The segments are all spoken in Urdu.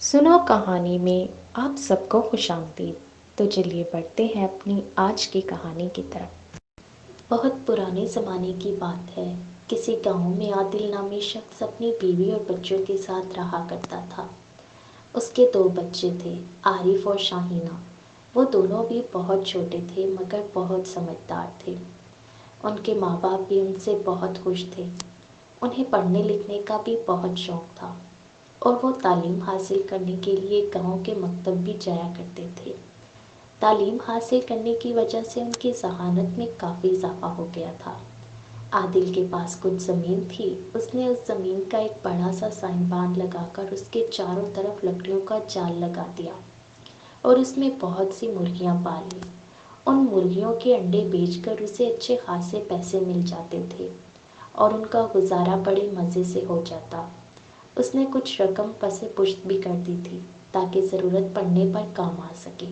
سنو کہانی میں آپ سب کو خوش آمدید۔ تو چلیے بڑھتے ہیں اپنی آج کی کہانی کی طرف۔ بہت پرانے زمانے کی بات ہے۔ کسی گاؤں میں عادل نامی شخص اپنی بیوی اور بچوں کے ساتھ رہا کرتا تھا۔ اس کے 2 بچے تھے، عارف اور شاہینہ۔ وہ دونوں بھی بہت چھوٹے تھے مگر بہت سمجھدار تھے۔ ان کے ماں باپ بھی ان سے بہت خوش تھے۔ انہیں پڑھنے لکھنے کا بھی بہت شوق تھا اور وہ تعلیم حاصل کرنے کے لیے گاؤں کے مکتب بھی جایا کرتے تھے۔ تعلیم حاصل کرنے کی وجہ سے ان کی ذہانت میں کافی اضافہ ہو گیا تھا۔ عادل کے پاس کچھ زمین تھی۔ اس نے اس زمین کا ایک بڑا سا سائنبان لگا کر اس کے چاروں طرف لکڑیوں کا جال لگا دیا اور اس میں بہت سی مرغیاں پال لی۔ ان مرغیوں کے انڈے بیچ کر اسے اچھے خاصے پیسے مل جاتے تھے اور ان کا گزارا بڑے مزے سے ہو جاتا۔ اس نے کچھ رقم پس پشت بھی کر دی تھی تاکہ ضرورت پڑنے پر کام آ سکے۔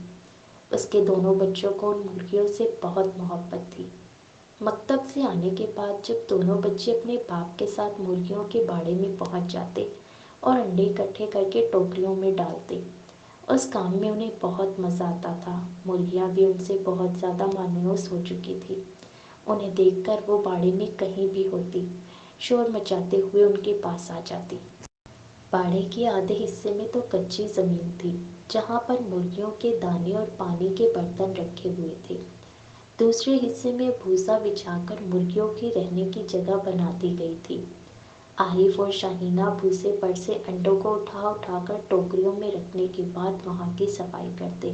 اس کے دونوں بچوں کو ان مرغیوں سے بہت محبت تھی۔ مکتب سے آنے کے بعد جب دونوں بچے اپنے باپ کے ساتھ مرغیوں کے باڑے میں پہنچ جاتے اور انڈے اکٹھے کر کے ٹوکریوں میں ڈالتے، اس کام میں انہیں بہت مزہ آتا تھا۔ مرغیاں بھی ان سے بہت زیادہ مانوس ہو چکی تھی۔ انہیں دیکھ کر وہ باڑے میں کہیں بھی ہوتی، شور مچاتے ہوئے ان کے پاس آ جاتی۔ باڑے کے آدھے حصے میں تو کچی زمین تھی جہاں پر مرغیوں کے دانے اور پانی کے برتن رکھے ہوئے تھے۔ دوسرے حصے میں بھوسا بچھا کر مرغیوں کی رہنے کی جگہ بنا دی گئی تھی۔ عارف اور شاہینہ بھوسے پر سے انڈوں کو اٹھا اٹھا کر ٹوکریوں میں رکھنے کے بعد وہاں کی صفائی کرتے۔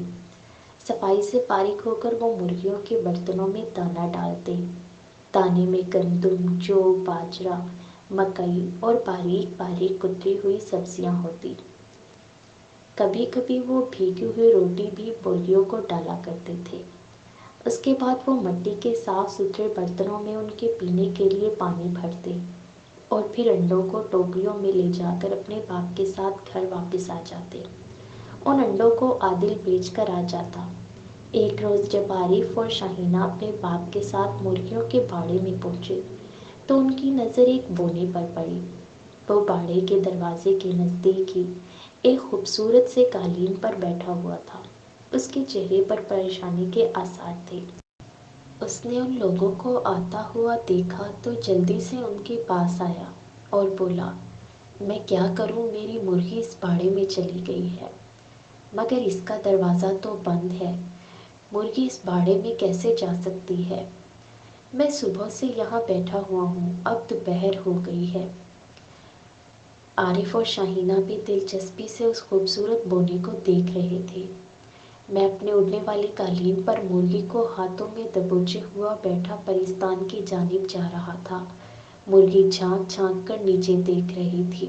صفائی سے فارغ ہو کر وہ مرغیوں کے برتنوں میں دانہ ڈالتے۔ دانے میں گندم، جو، باجرا، مکئی اور باریک باریک کتری ہوئی سبزیاں ہوتی۔ کبھی کبھی وہ بھیگی ہوئی روٹی بھی مرغیوں کو ڈالا کرتے تھے۔ اس کے بعد وہ مٹی کے صاف ستھرے برتنوں میں ان کے پینے کے لیے پانی بھرتے اور پھر انڈوں کو ٹوکریوں میں لے جا کر اپنے باپ کے ساتھ گھر واپس آ جاتے۔ ان انڈوں کو عادل بیچ کر آ جاتا۔ ایک روز جب عارف اور شاہینہ اپنے باپ کے ساتھ مرغیوں کے باڑے میں پہنچے تو ان کی نظر ایک بونے پر پڑی۔ وہ باڑے کے دروازے کے نزدیک ہی ایک خوبصورت سے قالین پر بیٹھا ہوا تھا۔ اس کے چہرے پر پریشانی کے آثار تھے۔ اس نے ان لوگوں کو آتا ہوا دیکھا تو جلدی سے ان کے پاس آیا اور بولا، میں کیا کروں، میری مرغی اس باڑے میں چلی گئی ہے مگر اس کا دروازہ تو بند ہے۔ مرغی اس باڑے میں کیسے جا سکتی ہے؟ میں صبح سے یہاں بیٹھا ہوا ہوں، اب دوپہر ہو گئی ہے۔ عارف اور شاہینہ بھی دلچسپی سے اس خوبصورت بونے کو دیکھ رہے تھے۔ میں اپنے اڑنے والی قالین پر مرغی کو ہاتھوں میں دبوچے ہوا بیٹھا پرستان کی جانب جا رہا تھا۔ مرغی جھانک جھانک کر نیچے دیکھ رہی تھی۔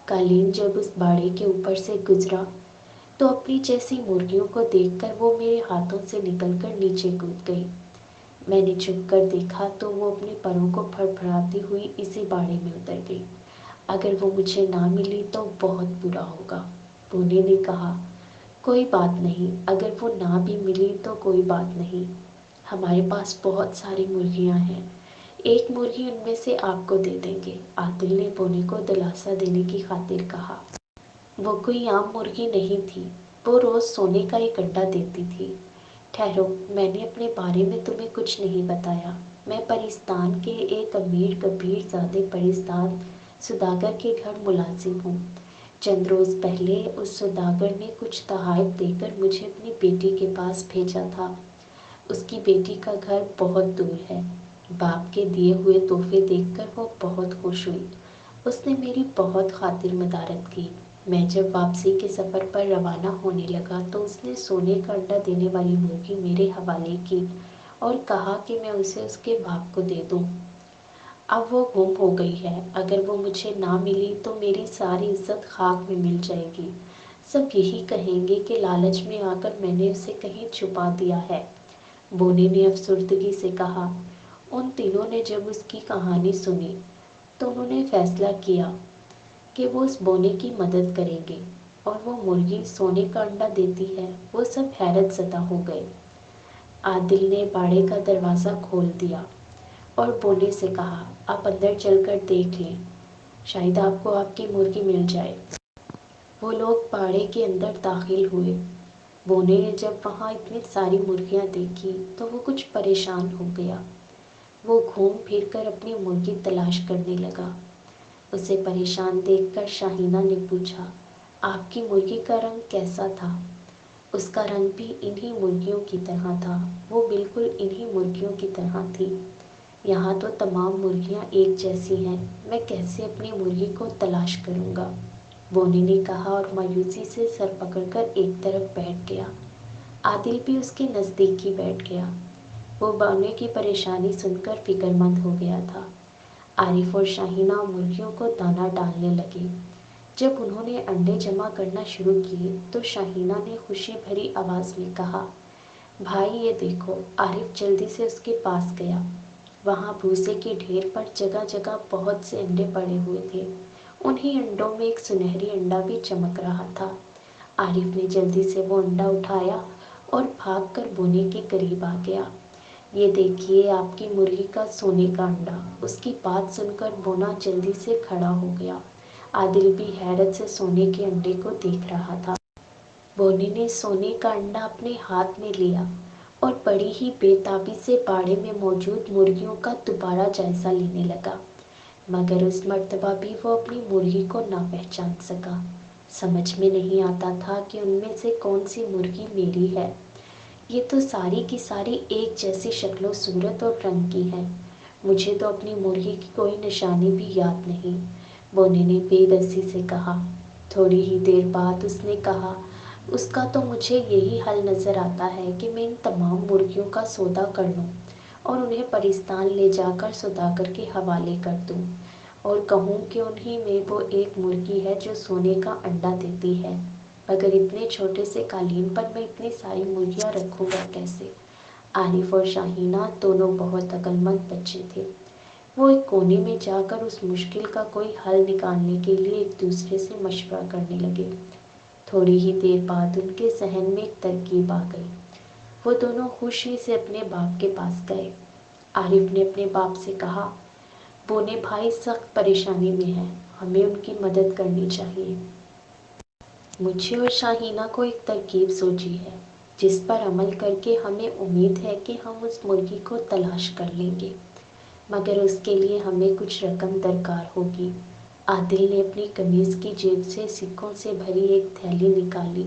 قالین جب اس باڑے کے اوپر سے گزرا تو اپنی جیسی مرغیوں کو دیکھ کر وہ میرے ہاتھوں سے نکل کر نیچے کود گئی۔ میں نے چھپ کر دیکھا تو وہ اپنے پروں کو پھڑ پھڑاتی ہوئی اسی باڑے میں اتر گئی۔ اگر وہ مجھے نہ ملی تو بہت برا ہوگا۔ بونے نے کہا، کوئی بات نہیں، اگر وہ نہ بھی ملی تو کوئی بات نہیں، ہمارے پاس بہت ساری مرغیاں ہیں، ایک مرغی ان میں سے آپ کو دے دیں گے۔ عادل نے بونے کو دلاسا دینے کی خاطر کہا۔ وہ کوئی عام مرغی نہیں تھی، وہ روز سونے کا ایک انڈا دیتی تھی۔ ٹھہرو، میں نے اپنے بارے میں تمہیں کچھ نہیں بتایا۔ میں پرستان کے ایک امیر کبیر زادے پرستان سوداگر کے گھر ملازم ہوں۔ چند روز پہلے اس سوداگر نے کچھ تحائف دے کر مجھے اپنی بیٹی کے پاس بھیجا تھا۔ اس کی بیٹی کا گھر بہت دور ہے۔ باپ کے دیے ہوئے تحفے دیکھ کر وہ بہت خوش ہوئی۔ اس نے میری بہت خاطر مدارت کی۔ میں جب واپسی کے سفر پر روانہ ہونے لگا تو اس نے سونے کا انڈا دینے والی مرغی میرے حوالے کی اور کہا کہ میں اسے اس کے باپ کو دے دوں۔ اب وہ گم ہو گئی ہے، اگر وہ مجھے نہ ملی تو میری ساری عزت خاک میں مل جائے گی۔ سب یہی کہیں گے کہ لالچ میں آ کر میں نے اسے کہیں چھپا دیا ہے۔ بونے نے افسردگی سے کہا۔ ان تینوں نے جب اس کی کہانی سنی تو انہوں نے فیصلہ کیا کہ وہ اس بونے کی مدد کریں گے اور وہ مرغی سونے کا انڈا دیتی ہے۔ وہ سب حیرت زدہ ہو گئے۔ عادل نے باڑے کا دروازہ کھول دیا اور بونے سے کہا، آپ اندر چل کر دیکھ لیں، شاید آپ کو آپ کی مرغی مل جائے۔ وہ لوگ باڑے کے اندر داخل ہوئے۔ بونے نے جب وہاں اتنی ساری مرغیاں دیکھی تو وہ کچھ پریشان ہو گیا۔ وہ گھوم پھر کر اپنی مرغی تلاش کرنے لگا۔ اسے پریشان دیکھ کر شاہینہ نے پوچھا، آپ کی مرغی کا رنگ کیسا تھا؟ اس کا رنگ بھی انہی مرغیوں کی طرح تھا، وہ بالکل انہی مرغیوں کی طرح تھی۔ یہاں تو تمام مرغیاں ایک جیسی ہیں، میں کیسے اپنی مرغی کو تلاش کروں گا؟ بونے نے کہا اور مایوسی سے سر پکڑ کر ایک طرف بیٹھ گیا۔ عادل بھی اس کے نزدیک ہی بیٹھ گیا۔ وہ بونے کی پریشانی سن کر فکر مند ہو گیا تھا۔ عارف اور شاہینہ مرغیوں کو دانہ ڈالنے لگے۔ جب انہوں نے انڈے جمع کرنا شروع کیے تو شاہینہ نے خوشی بھری آواز میں کہا، بھائی یہ دیکھو۔ عارف جلدی سے اس کے پاس گیا۔ وہاں بھوسے کے ڈھیر پر جگہ جگہ بہت سے انڈے پڑے ہوئے تھے۔ انہی انڈوں میں ایک سنہری انڈا بھی چمک رہا تھا۔ عارف نے جلدی سے وہ انڈا اٹھایا اور بھاگ کر بونے کے قریب آ گیا۔ یہ دیکھیے آپ کی مرغی کا سونے کا انڈا۔ اس کی بات سن کر بونا جلدی سے کھڑا ہو گیا۔ عادل بھی حیرت سے سونے کے انڈے کو دیکھ رہا تھا۔ بونے نے سونے کا انڈا اپنے ہاتھ میں لیا اور بڑی ہی بے تابی سے باڑے میں موجود مرغیوں کا دوبارہ جائزہ لینے لگا، مگر اس مرتبہ بھی وہ اپنی مرغی کو نہ پہچان سکا۔ سمجھ میں نہیں آتا تھا کہ ان میں سے کون سی مرغی میری ہے۔ یہ تو ساری کی ساری ایک جیسی شکل و صورت اور رنگ کی ہیں۔ مجھے تو اپنی مرغی کی کوئی نشانی بھی یاد نہیں، بونے نے بے بسی سے کہا۔ تھوڑی ہی دیر بعد اس نے کہا، اس کا تو مجھے یہی حل نظر آتا ہے کہ میں ان تمام مرغیوں کا سودا کر لوں اور انہیں پرستان لے جا کر سوداگر کے حوالے کر دوں اور کہوں کہ انہی میں وہ ایک مرغی ہے جو سونے کا انڈا دیتی ہے، مگر اتنے چھوٹے سے قالین پر میں اتنی ساری مرغیاں رکھوں گا کیسے؟ عارف اور شاہینہ دونوں بہت عقل مند بچے تھے۔ وہ ایک کونے میں جا کر اس مشکل کا کوئی حل نکالنے کے لیے ایک دوسرے سے مشورہ کرنے لگے۔ تھوڑی ہی دیر بعد ان کے ذہن میں ایک ترکیب آ گئی۔ وہ دونوں خوشی سے اپنے باپ کے پاس گئے۔ عارف نے اپنے باپ سے کہا، بونے بھائی سخت پریشانی میں ہیں، ہمیں ان کی مدد کرنی چاہیے۔ مجھے اور شاہینہ کو ایک ترکیب سوچی ہے جس پر عمل کر کے ہمیں امید ہے کہ ہم اس مرغی کو تلاش کر لیں گے، مگر اس کے لیے ہمیں کچھ رقم درکار ہوگی۔ عادل نے اپنی قمیض کی جیب سے سکوں سے بھری ایک تھیلی نکالی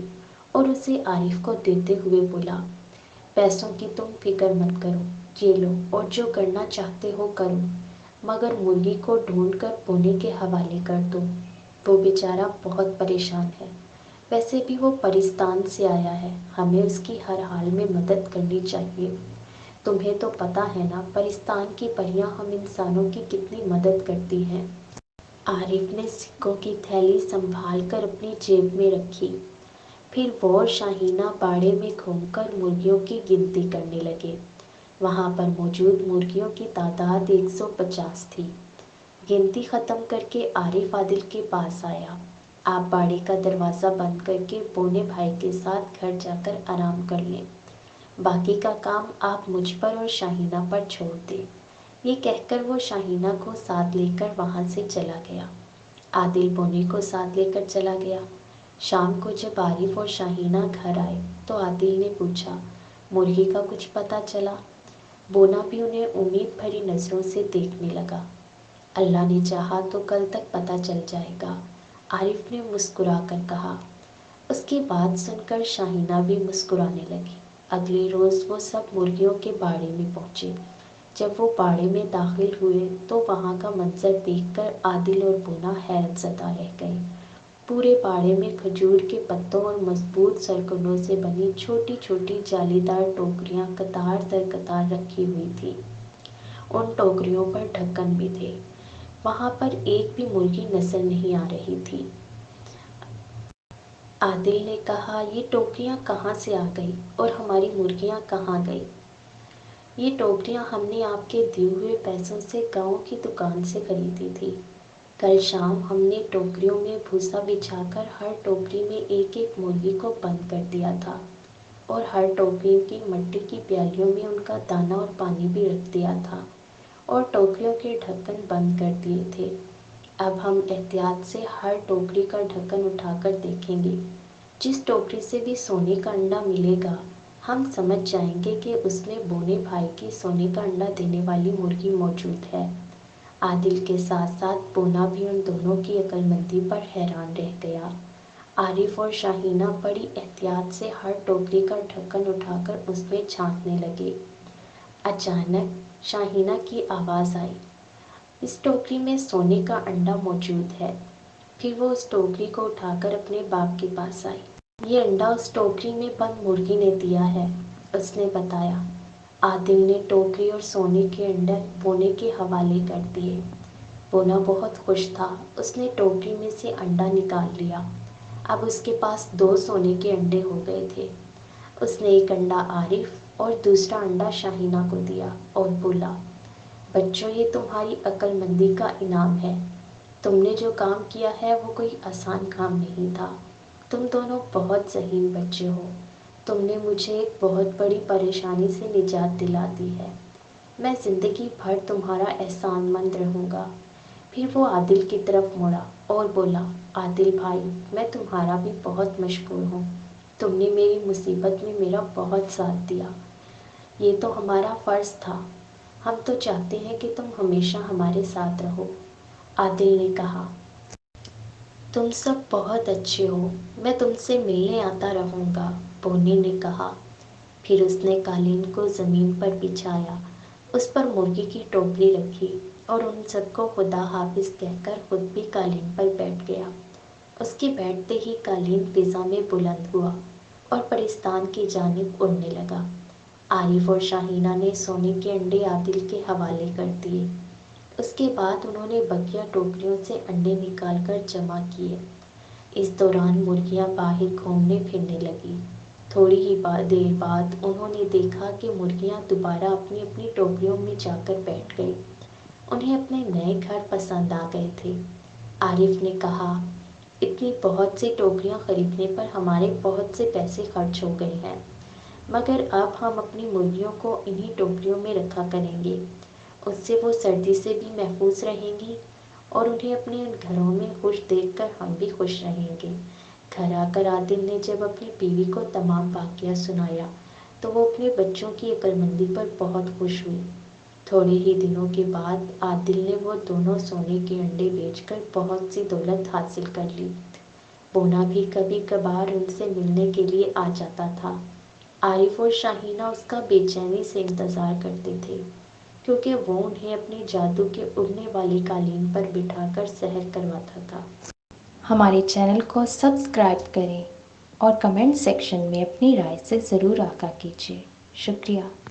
اور اسے عارف کو دیتے ہوئے بولا، پیسوں کی تم فکر مت کرو، یہ لو اور جو کرنا چاہتے ہو کرو، مگر مرغی کو ڈھونڈ کر بونے کے حوالے کر دو۔ وہ بیچارہ بہت پریشان ہے، ویسے بھی وہ پرستان سے آیا ہے، ہمیں اس کی ہر حال میں مدد کرنی چاہیے۔ تمہیں تو پتہ ہے نا پرستان کی پریاں ہم انسانوں کی کتنی مدد کرتی ہیں۔ عارف نے سکوں کی تھیلی سنبھال کر اپنی جیب میں رکھی۔ پھر وہ اور شاہینہ باڑے میں گھوم کر مرغیوں کی گنتی کرنے لگے۔ وہاں پر موجود مرغیوں کی تعداد 150 تھی۔ گنتی ختم کر کے عارف عادل کے پاس آیا، آپ باڑے کا دروازہ بند کر کے بونے بھائی کے ساتھ گھر جا کر آرام کر لیں، باقی کا کام آپ مجھ پر اور شاہینہ پر چھوڑ دیں۔ یہ کہہ کر وہ شاہینہ کو ساتھ لے کر وہاں سے چلا گیا۔ عادل بونے کو ساتھ لے کر چلا گیا۔ شام کو جب عارف اور شاہینہ گھر آئے تو عادل نے پوچھا، مرغی کا کچھ پتہ چلا؟ بونا بھی انہیں امید بھری نظروں سے دیکھنے لگا۔ اللہ نے چاہا تو کل تک پتہ چل جائے گا، عارف نے مسکرا کر کہا۔ اس کی بات سن کر شاہینہ بھی مسکرانے لگی۔ اگلے روز وہ سب مرغیوں کے باڑے میں پہنچے۔ جب وہ باڑے میں داخل ہوئے تو وہاں کا منظر دیکھ کر عادل اور بونا حیرت زدہ رہ گئے۔ پورے باڑے میں کھجور کے پتوں اور مضبوط سرکنوں سے بنی چھوٹی چھوٹی جالی دار ٹوکریاں قطار در قطار رکھی ہوئی تھیں۔ ان ٹوکریوں پر ڈھکن بھی تھے۔ وہاں پر ایک بھی مرغی نظر نہیں آ رہی تھی۔ عادل نے کہا، یہ ٹوکریاں کہاں سے آ گئی اور ہماری مرغیاں کہاں گئی؟ یہ ٹوکریاں ہم نے آپ کے دیے ہوئے پیسوں سے گاؤں کی دکان سے خریدی تھی۔ کل شام ہم نے ٹوکریوں میں بھوسا بچھا کر ہر ٹوکری میں ایک ایک مرغی کو بند کر دیا تھا اور ہر ٹوکری کی مٹی کی پیالیوں میں ان کا دانہ اور پانی بھی رکھ دیا تھا اور ٹوکریوں کے ڈھکن بند کر دیے تھے۔ اب ہم احتیاط سے ہر ٹوکری کا ڈھکن اٹھا کر دیکھیں گے۔ جس ٹوکری سے بھی سونے کا انڈا ملے گا ہم سمجھ جائیں گے کہ اس میں بونے بھائی کی سونے کا انڈا دینے والی مرغی موجود ہے۔ عادل کے ساتھ ساتھ بونا بھی ان دونوں کی عقل مندی پر حیران رہ گیا۔ عارف اور شاہینہ بڑی احتیاط سے ہر ٹوکری کا ڈھکن اٹھا کر اس میں جھانکنے لگے۔ اچانک شاہینہ کی آواز آئی، اس ٹوکری میں سونے کا انڈا موجود ہے۔ پھر وہ اس ٹوکری کو اٹھا کر اپنے باپ کے پاس آئی۔ یہ انڈا اس ٹوکری میں بند مرغی نے دیا ہے، اس نے بتایا۔ عادل نے ٹوکری اور سونے کے انڈے بونے کے حوالے کر دیے۔ بونا بہت خوش تھا، اس نے ٹوکری میں سے انڈا نکال لیا۔ اب اس کے پاس 2 سونے کے انڈے ہو گئے تھے۔ اس نے ایک انڈا عارف اور دوسرا انڈا شاہینہ کو دیا اور بولا، بچوں یہ تمہاری عقل مندی کا انعام ہے۔ تم نے جو کام کیا ہے وہ کوئی آسان کام نہیں تھا۔ تم دونوں بہت ذہین بچے ہو۔ تم نے مجھے ایک بہت بڑی پریشانی سے نجات دلا دی ہے۔ میں زندگی بھر تمہارا احسان مند رہوں گا۔ پھر وہ عادل کی طرف مڑا اور بولا، عادل بھائی میں تمہارا بھی بہت مشکور ہوں۔ تم نے میری مصیبت میں میرا بہت ساتھ دیا۔ یہ تو ہمارا فرض تھا۔ ہم تو چاہتے ہیں کہ تم ہمیشہ ہمارے ساتھ رہو۔ عادل نے کہا، تم سب بہت اچھے ہو، میں تم سے ملنے آتا رہوں گا، بونے نے کہا۔ پھر اس نے قالین کو زمین پر بچھایا، اس پر مرغی کی ٹوکری رکھی اور ان سب کو خدا حافظ کہہ کر خود بھی قالین پر بیٹھ گیا۔ اس کے بیٹھتے ہی قالین فضا میں بلند ہوا اور پرستان کی جانب اڑنے لگا۔ عارف اور شاہینہ نے سونے کے انڈے عادل کے حوالے کر دیے۔ اس کے بعد انہوں نے بقیہ ٹوکریوں سے انڈے نکال کر جمع کیے۔ اس دوران مرغیاں باہر گھومنے پھرنے لگیں۔ تھوڑی ہی دیر بعد انہوں نے دیکھا کہ مرغیاں دوبارہ اپنی اپنی ٹوکریوں میں جا کر بیٹھ گئیں۔ انہیں اپنے نئے گھر پسند آ گئے تھے۔ عارف نے کہا، اتنی بہت سی ٹوکریاں خریدنے پر ہمارے بہت سے پیسے خرچ ہو گئے ہیں، مگر اب ہم اپنی مرغیوں کو انہی ٹوکریوں میں رکھا کریں گے۔ اس سے وہ سردی سے بھی محفوظ رہیں گی اور انہیں اپنے گھروں میں خوش دیکھ کر ہم بھی خوش رہیں گے۔ گھر آ کر عادل نے جب اپنی بیوی کو تمام واقعہ سنایا تو وہ اپنے بچوں کی عقل مندی پر بہت خوش ہوئی۔ تھوڑے ہی دنوں کے بعد عادل نے وہ دونوں سونے کے انڈے بیچ کر بہت سی دولت حاصل کر لی۔ بونا بھی کبھی کبھار ان سے ملنے کے لیے آ جاتا تھا۔ عارف اور شاہینہ اس کا بے چینی سے انتظار کرتے تھے، کیونکہ وہ انہیں اپنے جادو کے اڑنے والی قالین پر بٹھا کر سحر کرواتا تھا۔ ہمارے چینل کو سبسکرائب کریں اور کمنٹ سیکشن میں اپنی رائے سے ضرور آگاہ کیجیے۔ شکریہ۔